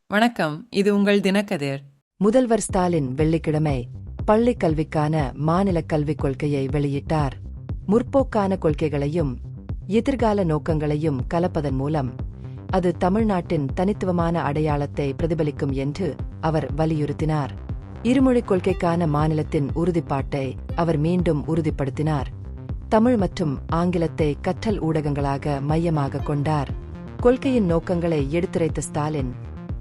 வணக்கம், இது உங்கள் தினக்கதிர். முதல்வர் ஸ்டாலின் வெள்ளிக்கிழமை பள்ளிக் கல்விக்கான மாநில கல்விக் கொள்கையை வெளியிட்டார். முற்போக்கான கொள்கைகளையும் எதிர்கால நோக்கங்களையும் கலப்பதன் மூலம் அது தமிழ்நாட்டின் தனித்துவமான அடையாளத்தை பிரதிபலிக்கும் என்று அவர் வலியுறுத்தினார். இருமொழிக் கொள்கைக்கான மாநிலத்தின் உறுதிப்பாட்டை அவர் மீண்டும் உறுதிப்படுத்தினார். தமிழ் மற்றும் ஆங்கிலத்தை கற்றல் ஊடகங்களாக மையமாக கொண்டார். கொள்கையின் நோக்கங்களை எடுத்துரைத்த ஸ்டாலின்,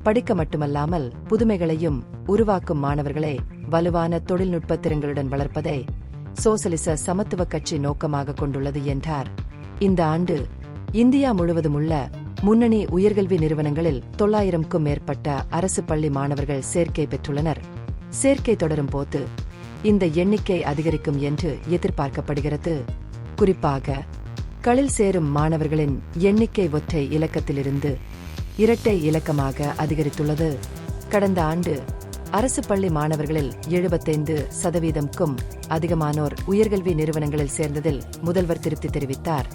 படிக்க மட்டுமல்லாமல் புதுமைகளையும் உருவாக்கும் மாணவர்களை வலுவான தொழில்நுட்ப திறன்களுடன் வளர்ப்பதை சோசலிச சமத்துவ கட்சி நோக்கமாக கொண்டுள்ளது என்றார். இந்த ஆண்டு இந்தியா முழுவதும் உள்ள முன்னணி உயர்கல்வி நிறுவனங்களில் 900க்கும் மேற்பட்ட அரசு பள்ளி மாணவர்கள் சேர்க்கை பெற்றுள்ளனர். சேர்க்கை தொடரும் போது இந்த எண்ணிக்கை அதிகரிக்கும் என்று எதிர்பார்க்கப்படுகிறது. குறிப்பாக களில் சேரும் மாணவர்களின் எண்ணிக்கை ஒற்றை இலக்கத்திலிருந்து இரட்டை இலக்கமாக அதிகரித்துள்ளது. கடந்த ஆண்டு அரசு பள்ளி மாணவர்களில் 75%க்கும் அதிகமானோர் உயர்கல்வி நிறுவனங்களில் சேர்ந்ததில் முதல்வர் திருப்தி தெரிவித்தார்.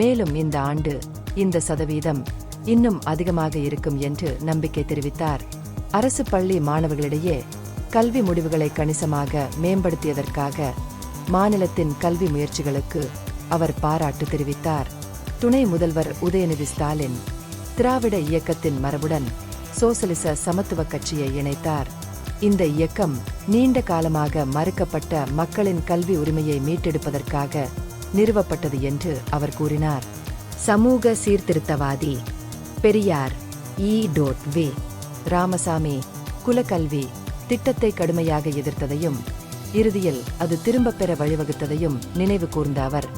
மேலும் இந்த ஆண்டு இந்த சதவீதம் இன்னும் அதிகமாக இருக்கும் என்று நம்பிக்கை தெரிவித்தார். அரசு பள்ளி மாணவர்களிடையே கல்வி முடிவுகளை கணிசமாக மேம்படுத்தியதற்காக மாநிலத்தின் கல்வி முயற்சிகளுக்கு அவர் பாராட்டு தெரிவித்தார். துணை முதல்வர் உதயநிதி ஸ்டாலின் திராவிட இயக்கத்தின் மரபுடன் சோசலிச சமத்துவ கட்சியை இணைத்தார். இந்த இயக்கம் நீண்ட காலமாக மறுக்கப்பட்ட மக்களின் கல்வி உரிமையை மீட்டெடுப்பதற்காக நிறுவப்பட்டது என்று அவர் கூறினார். சமூக சீர்திருத்தவாதி பெரியார் ஈ.வே. ராமசாமி குலக்கல்வி திட்டத்தை கடுமையாக எதிர்த்ததையும் இறுதியில் அது திரும்பப் பெற வழிவகுத்ததையும் நினைவு கூர்ந்த அவர்,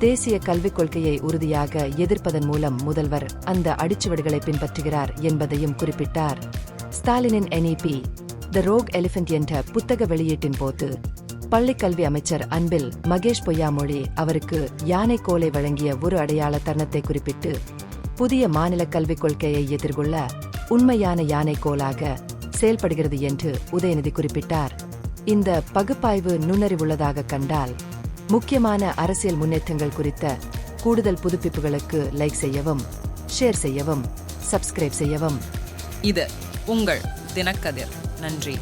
தேசிய கல்விக் கொள்கையை உறுதியாக எதிர்ப்பதன் மூலம் முதல்வர் அந்த அடிச்சுவடுகளை பின்பற்றுகிறார் என்பதையும் குறிப்பிட்டார். ஸ்டாலினின் NEP தி ரோக் எலிபென்ட் என்ற புத்தக வெளியீட்டின் போது பள்ளிக்கல்வி அமைச்சர் அன்பில் மகேஷ் பொய்யாமொழி அவருக்கு யானை கோலை வழங்கிய ஒரு அடையாள தருணத்தை குறிப்பிட்டு, புதிய மாநில கல்விக் கொள்கையை எதிர்கொள்ள உண்மையான யானை கோலாக செயல்படுகிறது என்று உதயநிதி குறிப்பிட்டார். இந்த பகுப்பாய்வு நுண்ணறிவுள்ளதாக கண்டால் முக்கியமான அரசியல் முன்னேற்றங்கள் குறித்த கூடுதல் புதுப்பிப்புகளுக்கு லைக் செய்யவும், ஷேர் செய்யவும், சப்ஸ்கிரைப் செய்யவும். இது உங்கள் தினக்கதிர். நன்றி.